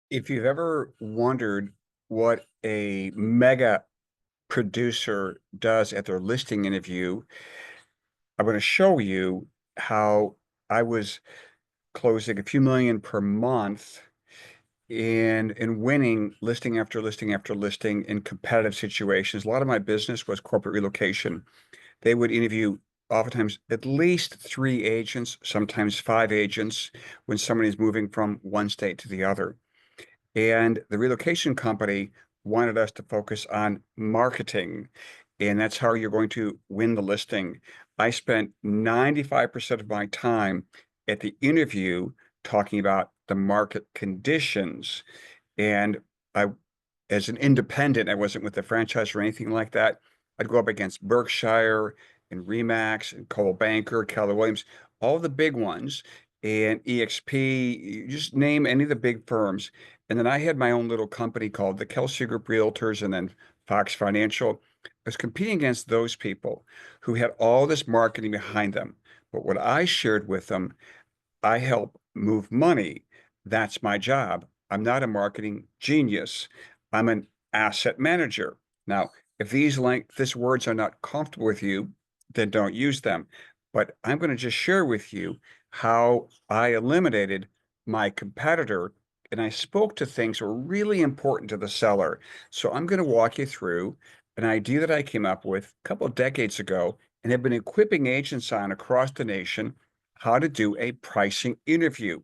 If you've ever wondered what a mega producer does at their listing interview, I'm going to show you how I was closing a few million per month and winning listing after listing after listing in competitive situations. A lot of my business was corporate relocation. They would interview oftentimes at least three agents, sometimes five agents when somebody's moving from one state to the other. And the relocation company wanted us to focus on marketing, and that's how you're going to win the listing. I spent 95% of my time at the interview talking about the market conditions. And I, as an independent, I wasn't with the franchise or anything like that. I'd go up against Berkshire and Remax and Coldwell Banker, Keller Williams, all the big ones, and EXP, you just name any of the big firms. And then I had my own little company called the Kelsey Group Realtors and then Fox Financial. I was competing against those people who had all this marketing behind them. But what I shared with them, I help move money. That's my job. I'm not a marketing genius. I'm an asset manager. Now, if these words are not comfortable with you, then don't use them. But I'm going to just share with you how I eliminated my competitor and I spoke to things that were really important to the seller. So I'm going to walk you through an idea that I came up with a couple of decades ago and have been equipping agents on across the nation how to do a pricing interview.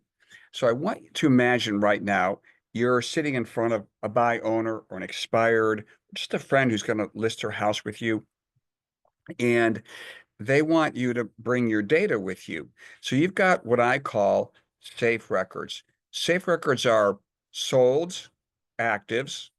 So I want you to imagine right now you're sitting in front of a buy owner or an expired, just a friend who's going to list her house with you, and they want you to bring your data with you. So you've got what I call safe records. Safe records are solds, actives,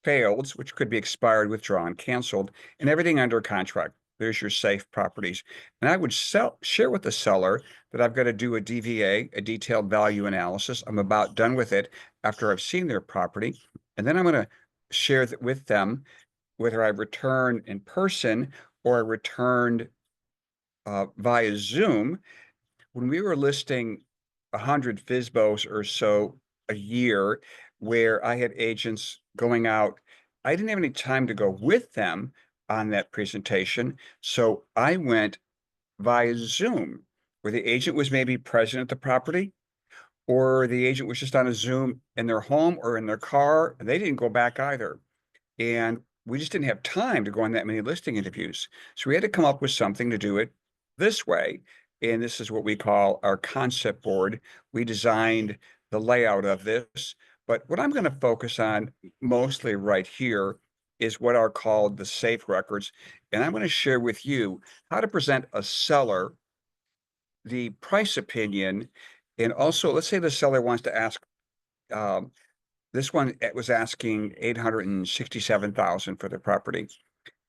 failed, which could be expired, withdrawn, canceled, and everything under contract. There's your safe properties. And I would share with the seller that I've got to do a DVA, a detailed value analysis. I'm about done with it after I've seen their property. And then I'm going to share that with them, whether I return in person or I returned via Zoom. When we were listing 100 FISBOs or so a year, where I had agents going out, I didn't have any time to go with them on that presentation. So I went via Zoom, where the agent was maybe present at the property, or the agent was just on a Zoom in their home or in their car, and they didn't go back either. And we just didn't have time to go on that many listing interviews. So we had to come up with something to do it this way. And this is what we call our concept board. We designed the layout of this. But what I'm going to focus on mostly right here is what are called the safe records. And I'm going to share with you how to present a seller the price opinion. And also, let's say the seller wants to ask, um, this one was asking 867,000 for the property.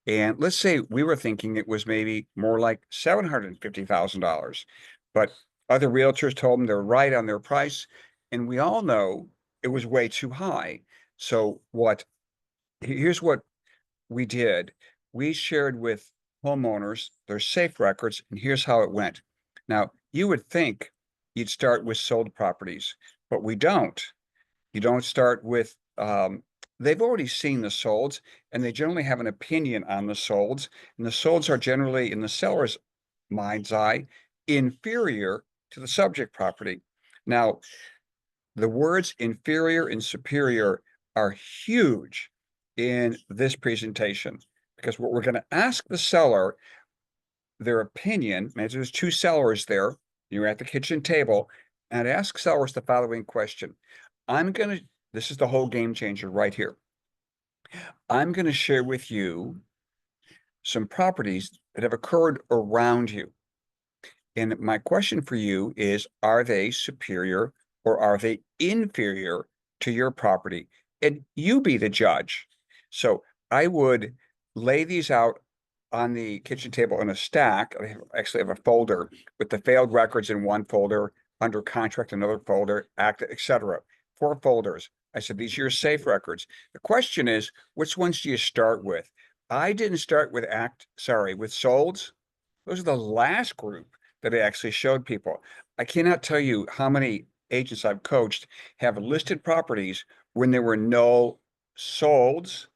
And let's say we were thinking it was maybe more like $750,000. But other realtors told them they're right on their price. And we all know it was way too high. So here's what we did. We shared with homeowners their safe records, and here's how it went. Now, you would think you'd start with sold properties, but we don't. You don't start with, they've already seen the solds and they generally have an opinion on the solds. And the solds are generally, in the seller's mind's eye, inferior to the subject property. Now, the words inferior and superior are huge in this presentation because what we're going to ask the seller, their opinion, and there's two sellers there, you're at the kitchen table, and ask sellers the following question. This is the whole game changer right here. I'm going to share with you some properties that have occurred around you. And my question for you is, are they superior or are they inferior to your property? And you be the judge. So I would lay these out on the kitchen table in a stack. I actually have a folder with the failed records in one folder, under contract, another folder, act, etc. 4 folders. I said, these are your safe records. The question is, which ones do you start with? I didn't start with with solds. Those are the last group that I actually showed people. I cannot tell you how many agents I've coached have listed properties when there were no solds,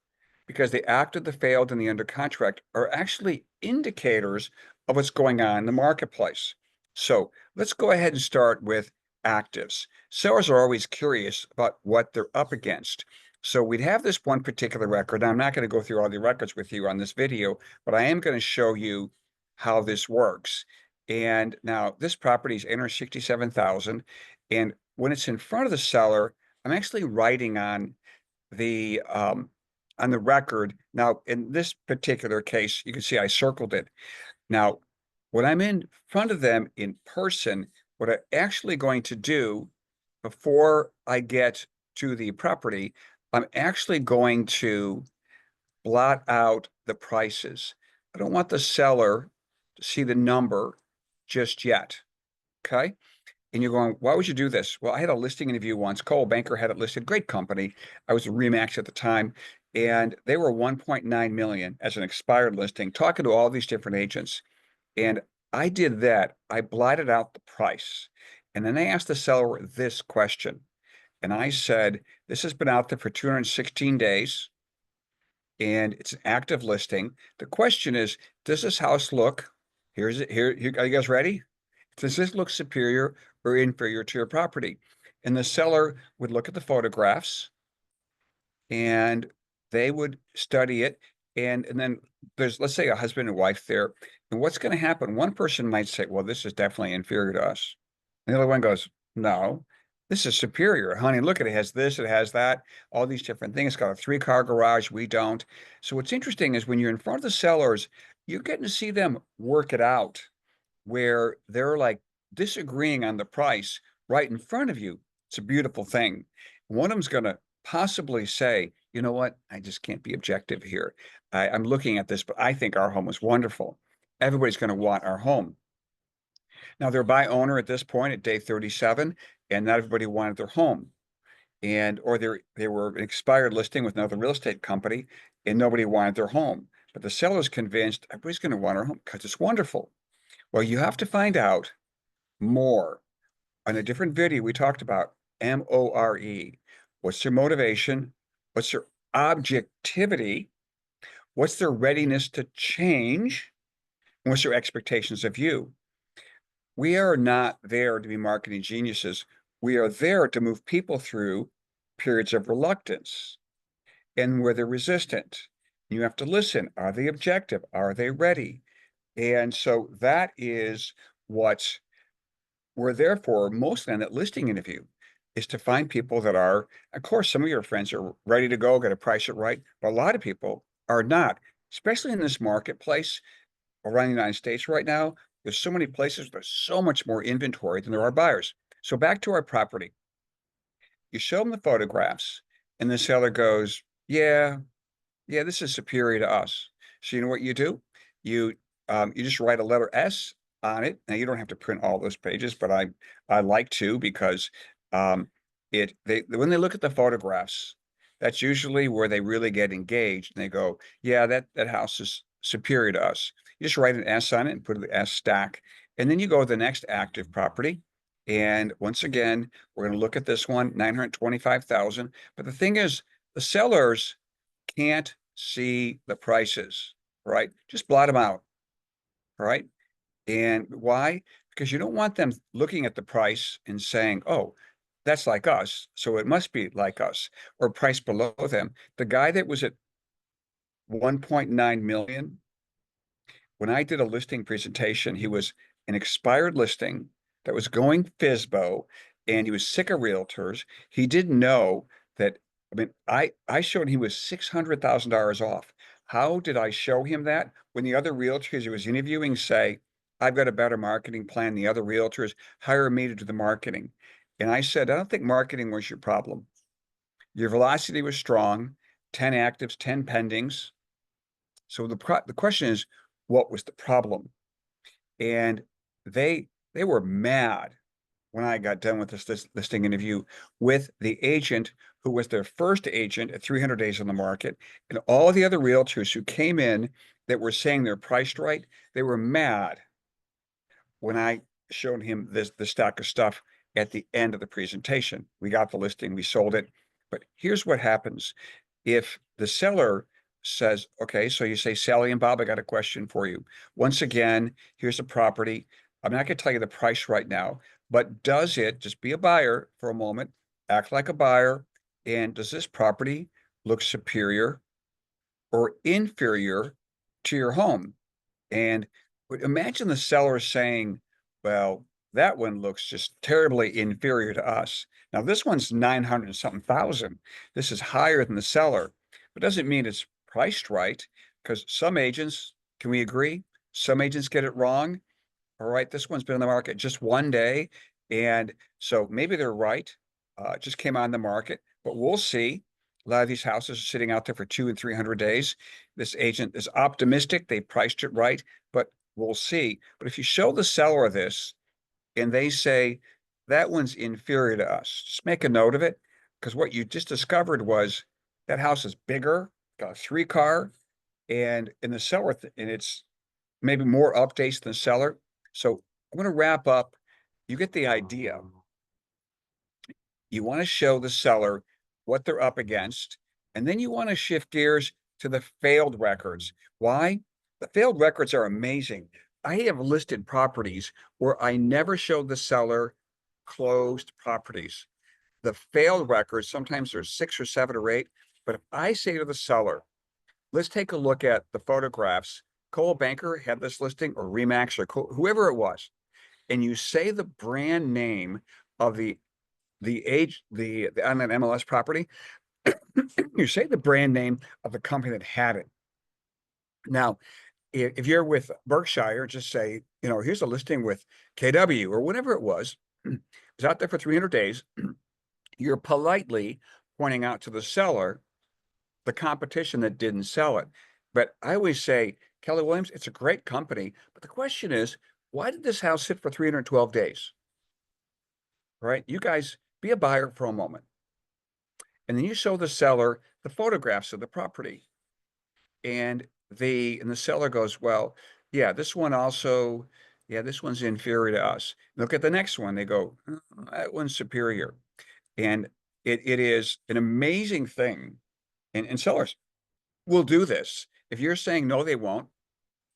because the active, the failed, and the under contract are actually indicators of what's going on in the marketplace. So let's go ahead and start with actives. Sellers are always curious about what they're up against. So we'd have this one particular record. I'm not going to go through all the records with you on this video, but I am going to show you how this works. And now this property is 867,000. And when it's in front of the seller, I'm actually writing the on the record. Now, in this particular case, you can see I circled it. Now, when I'm in front of them in person, what I'm actually going to do before I get to the property, I'm actually going to blot out the prices. I don't want the seller to see the number just yet. Okay. And you're going, why would you do this? Well, I had a listing interview once. Cole Banker had it listed, great company. I was a Remax at the time, and they were 1.9 million as an expired listing, talking to all these different agents. And I did that. I blotted out the price. And then I asked the seller this question. And I said, this has been out there for 216 days and it's an active listing. The question is, does this house look, here's it, here, are you guys ready? Does this look superior or inferior to your property? And the seller would look at the photographs and they would study it. And then there's, let's say, a husband and wife there. And what's going to happen? One person might say, well, this is definitely inferior to us. And the other one goes, no, this is superior. Honey, look, it has this, it has that, all these different things. It's got a 3-car garage. We don't. So what's interesting is when you're in front of the sellers, you're getting to see them work it out where they're like disagreeing on the price right in front of you. It's a beautiful thing. One of them's going to possibly say, you know what? I just can't be objective here. I'm looking at this, but I think our home is wonderful. Everybody's going to want our home. Now, they're by owner at this point at day 37, and not everybody wanted their home. And or they were an expired listing with another real estate company, and nobody wanted their home. But the seller's convinced everybody's going to want our home because it's wonderful. Well, you have to find out more. On a different video, we talked about MORE. What's their motivation? What's their objectivity? What's their readiness to change? And what's their expectations of you? We are not there to be marketing geniuses. We are there to move people through periods of reluctance and where they're resistant. You have to listen. Are they objective? Are they ready? And so that is what we're there for mostly on that listing interview, is to find people that are, of course, some of your friends are ready to go, got to price it right, but a lot of people are not, especially in this marketplace around the United States right now. There's so many places, there's so much more inventory than there are buyers. So back to our property. You show them the photographs, and the seller goes, yeah, yeah, this is superior to us. So you know what you do? You you just write a letter S on it. Now you don't have to print all those pages, but I like to because they when they look at the photographs, that's usually where they really get engaged and they go, yeah, that house is superior to us. You just write an S on it and put the S stack, and then you go to the next active property. And once again, we're going to look at this one, 925,000. But the thing is, the sellers can't see the prices, right? Just blot them out, right? And why? Because you don't want them looking at the price and saying, oh, that's like us, so it must be like us, or price below them. The guy that was at 1.9 million, when I did a listing presentation, he was an expired listing that was going FISBO, and he was sick of realtors. He didn't know that. I mean, I showed he was $600,000 off. How did I show him that? When the other realtors he was interviewing say, I've got a better marketing plan. The other realtors hire me to do the marketing. And I said, I don't think marketing was your problem. Your velocity was strong, 10 actives, 10 pendings. So the question is, what was the problem? And they were mad when I got done with this listing interview with the agent who was their first agent at 300 days on the market, and all the other realtors who came in that were saying they're priced right. They were mad when I showed him the stack of stuff at the end of the presentation. We got the listing, we sold it. But here's what happens. If the seller says, okay, so you say, Sally and Bob, I got a question for you. Once again, here's a property. I'm not going to tell you the price right now, but does it, just be a buyer for a moment, act like a buyer, and does this property look superior or inferior to your home? And imagine the seller saying, well, that one looks just terribly inferior to us. Now, this one's 900 and something thousand. This is higher than the seller, but doesn't mean it's priced right, because some agents, can we agree? Some agents get it wrong. All right, this one's been on the market just one day, and so maybe they're right. It just came on the market, but we'll see. A lot of these houses are sitting out there for 200 and 300 days. This agent is optimistic. They priced it right, but we'll see. But if you show the seller this and they say, that one's inferior to us, just make a note of it, because what you just discovered was that house is bigger, got a 3 car, and in the seller, and it's maybe more updates than the seller. So I'm going to wrap up. You get the idea. You want to show the seller what they're up against, and then you want to shift gears to the failed records. Why? The failed records are amazing. I have listed properties where I never showed the seller closed properties. The failed records, sometimes there's 6 or 7 or 8, but if I say to the seller, let's take a look at the photographs. Cole Banker had this listing, or Remax, or whoever it was, and you say the brand name of the on an MLS property, you say the brand name of the company that had it. Now, if you're with Berkshire, just say, here's a listing with KW or whatever it was. It's out there for 300 days. You're politely pointing out to the seller the competition that didn't sell it. But I always say, Keller Williams, it's a great company. But the question is, why did this house sit for 312 days? Right? You guys be a buyer for a moment. And then you show the seller the photographs of the property. And the seller goes, well, yeah, this one's inferior to us. Look at the next one. They go, "Oh, that one's superior." And it is an amazing thing. And sellers will do this. If you're saying no, they won't.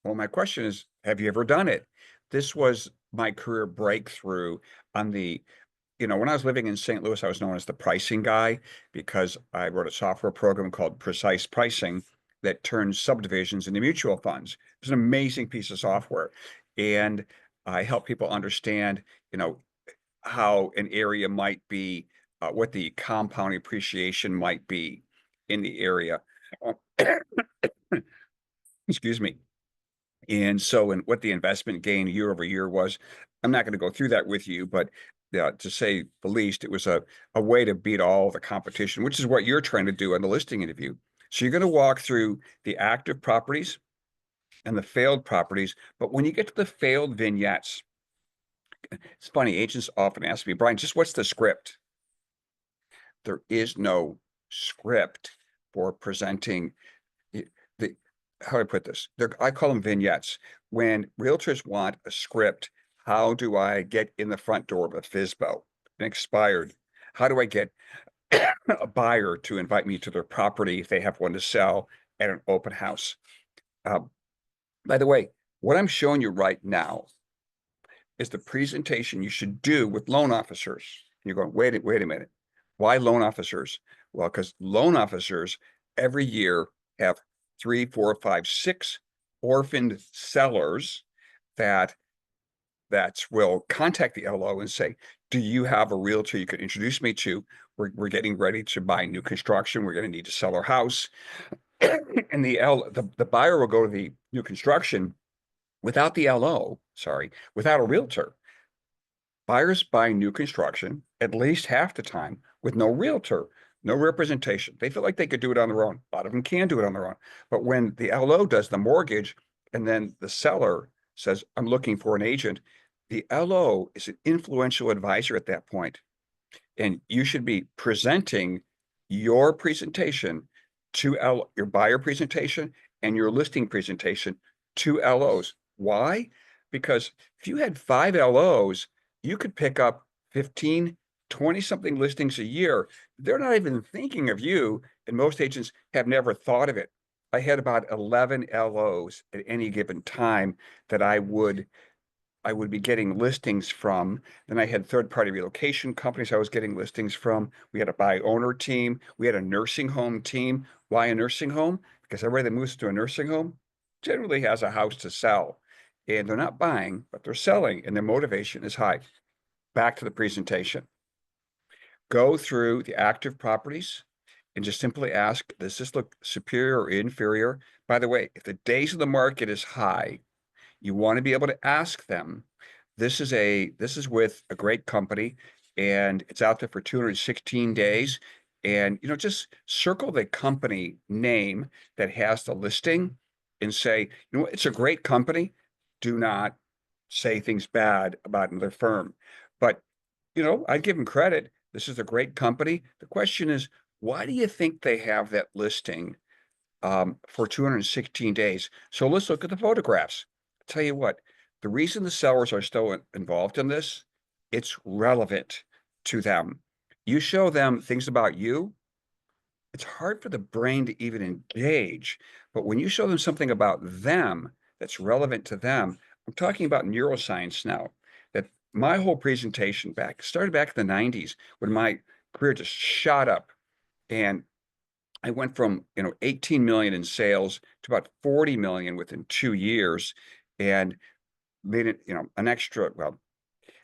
Well, my question is, have you ever done it? This was my career breakthrough on when I was living in St. Louis, I was known as the pricing guy because I wrote a software program called Precise Pricing that turns subdivisions into mutual funds. It's an amazing piece of software. And I help people understand, how an area might be, what the compound appreciation might be in the area. Excuse me. And so, and what the investment gain year over year was, I'm not going to go through that with you, but to say the least, it was a way to beat all the competition, which is what you're trying to do on the listing interview. So you're going to walk through the active properties and the failed properties. But when you get to the failed vignettes, it's funny, agents often ask me, Brian, just what's the script? There is no script for presenting the, how do I put this? I call them vignettes. When realtors want a script, how do I get in the front door of a FSBO, an expired? How do I get a buyer to invite me to their property if they have one to sell at an open house? By the way, what I'm showing you right now is the presentation you should do with loan officers. And you're going, wait a minute. Why loan officers? Well, because loan officers every year have 3, 4, 5, 6 orphaned sellers that will contact the LO and say, do you have a realtor you could introduce me to? We're getting ready to buy new construction. We're going to need to sell our house. And the buyer will go to the new construction without the LO, without a realtor. Buyers buy new construction at least half the time with no realtor, no representation. They feel like they could do it on their own. A lot of them can do it on their own. But when the LO does the mortgage and then the seller says, I'm looking for an agent, the LO is an influential advisor at that point. And you should be presenting your presentation your buyer presentation and your listing presentation to LOs. Why? Because if you had 5 LOs, you could pick up 15 20 something listings a year. They're not even thinking of you, and most agents have never thought of it. I had about 11 LOs at any given time that I would be getting listings from. Then I had third-party relocation companies I was getting listings from. We had a buy owner team. We had a nursing home team. Why a nursing home? Because everybody that moves to a nursing home generally has a house to sell. And they're not buying, but they're selling, and their motivation is high. Back to the presentation. Go through the active properties and just simply ask, does this look superior or inferior? By the way, if the days of the market is high, you want to be able to ask them. This is with a great company, and it's out there for 216 days. And just circle the company name that has the listing and say, what, it's a great company. Do not say things bad about another firm. But I'd give them credit. This is a great company. The question is, why do you think they have that listing for 216 days? So let's look at the photographs. Tell you what, the reason the sellers are still involved in this, it's relevant to them. You show them things about you, it's hard for the brain to even engage. But when you show them something about them that's relevant to them, I'm talking about neuroscience now, that my whole presentation started back in the 90s when my career just shot up. And I went from 18 million in sales to about 40 million within 2 years, and made it an extra. Well,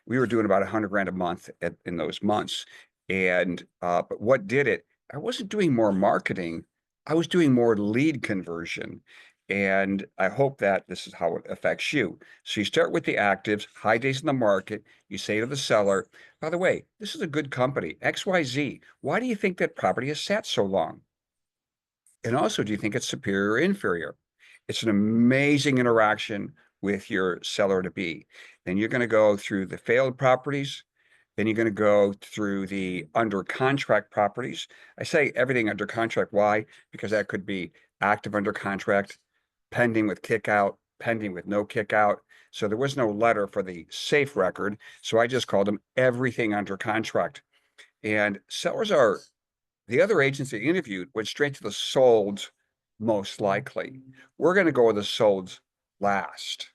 we were doing about 100 grand a month in those months, and but what did it? I wasn't doing more marketing. I was doing more lead conversion, and I hope that this is how it affects you. So you start with the actives, high days in the market. You say to the seller, by the way, this is a good company, XYZ. Why do you think that property has sat so long? And also, do you think it's superior or inferior? It's an amazing interaction with your seller to be. Then you're going to go through the failed properties. Then you're going to go through the under contract properties. I say everything under contract. Why? Because that could be active under contract, pending with kick out, pending with no kick out. So there was no letter for the safe record. So I just called them everything under contract. And sellers are the other agents that interviewed went straight to the solds, most likely. We're going to go with the solds last.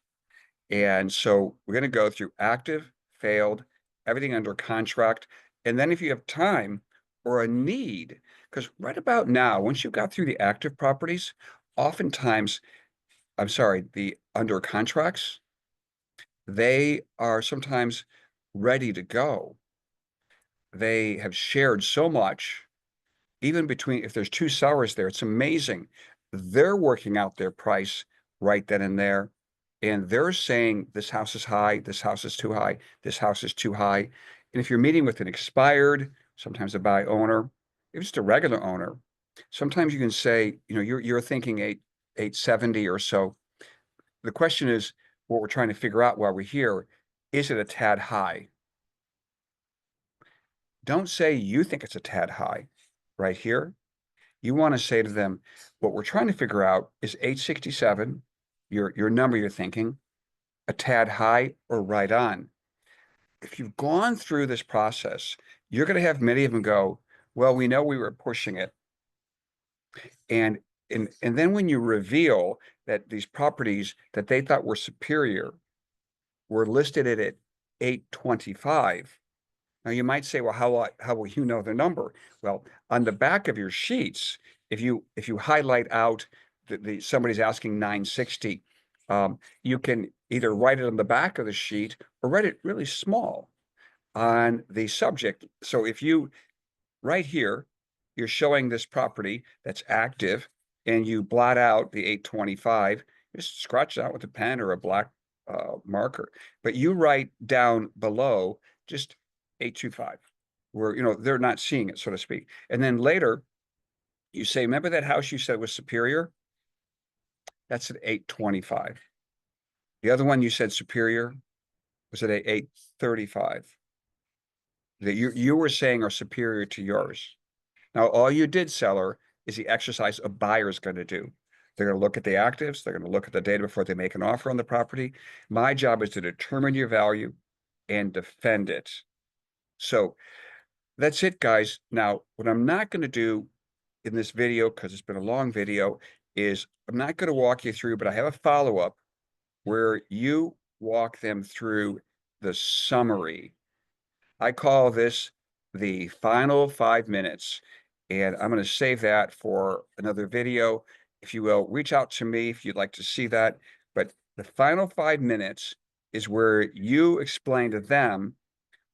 And so we're going to go through active, failed, everything under contract. And then if you have time or a need, because right about now, once you've got through the active properties, oftentimes, I'm sorry, the under contracts, they are sometimes ready to go. They have shared so much even between, if there's two sellers there, it's amazing. They're working out their price right then and there. And they're saying this house is high, this house is too high, this house is too high. And if you're meeting with an expired, sometimes a buy owner, if it's just a regular owner, sometimes you can say, you're thinking 870 or so. The question is, what we're trying to figure out while we're here, is it a tad high? Don't say you think it's a tad high right here. You want to say to them, what we're trying to figure out is 867, your number you're thinking, a tad high or right on. If you've gone through this process, you're going to have many of them go, well, we know we were pushing it. And then when you reveal that these properties that they thought were superior were listed at 825. Now you might say, well, how will you know the number? Well, on the back of your sheets, if you highlight out somebody's asking 960, you can either write it on the back of the sheet or write it really small on the subject. So if you right here, you're showing this property that's active, and you blot out the 825, just scratch it out with a pen or a black marker. But you write down below just 825, where they're not seeing it, so to speak. And then later, you say, remember that house you said was superior? That's at 825. The other one you said superior was at 835. That you were saying are superior to yours. Now, all you did, seller, is the exercise a buyer is going to do. They're going to look at the actives. They're going to look at the data before they make an offer on the property. My job is to determine your value and defend it. So that's it, guys. Now, what I'm not going to do in this video, because it's been a long video, is I'm not going to walk you through, but I have a follow-up where you walk them through the summary. I call this the final 5 minutes, and I'm going to save that for another video. If you will, reach out to me if you'd like to see that. But the final 5 minutes is where you explain to them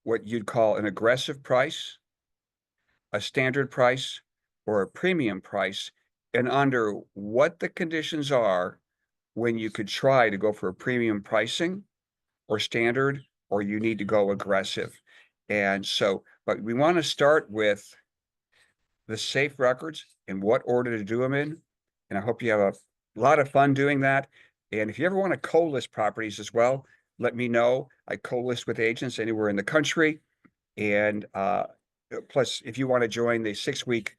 what you'd call an aggressive price, a standard price, or a premium price, and under what the conditions are when you could try to go for a premium pricing or standard, or you need to go aggressive. And so, but we want to start with the safe records and what order to do them in. And I hope you have a lot of fun doing that. And if you ever want to co-list properties as well, let me know. I co-list with agents anywhere in the country. And plus, if you want to join the 6-week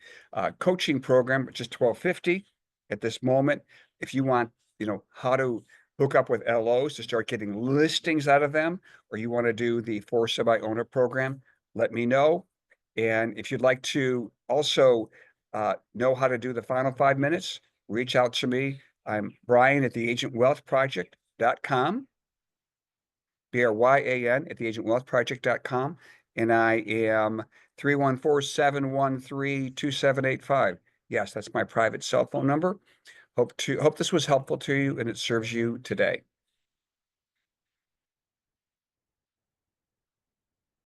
coaching program, which is $12.50 at this moment, if you want, how to hook up with LOs to start getting listings out of them, or you want to do the 4 semi-owner program, let me know. And if you'd like to also know how to do the final 5 minutes, reach out to me. I'm Brian at theagentwealthproject.com. Bryan at theagentwealthproject.com. And I am 314-713-2785. Yes, that's my private cell phone number. Hope this was helpful to you and it serves you today.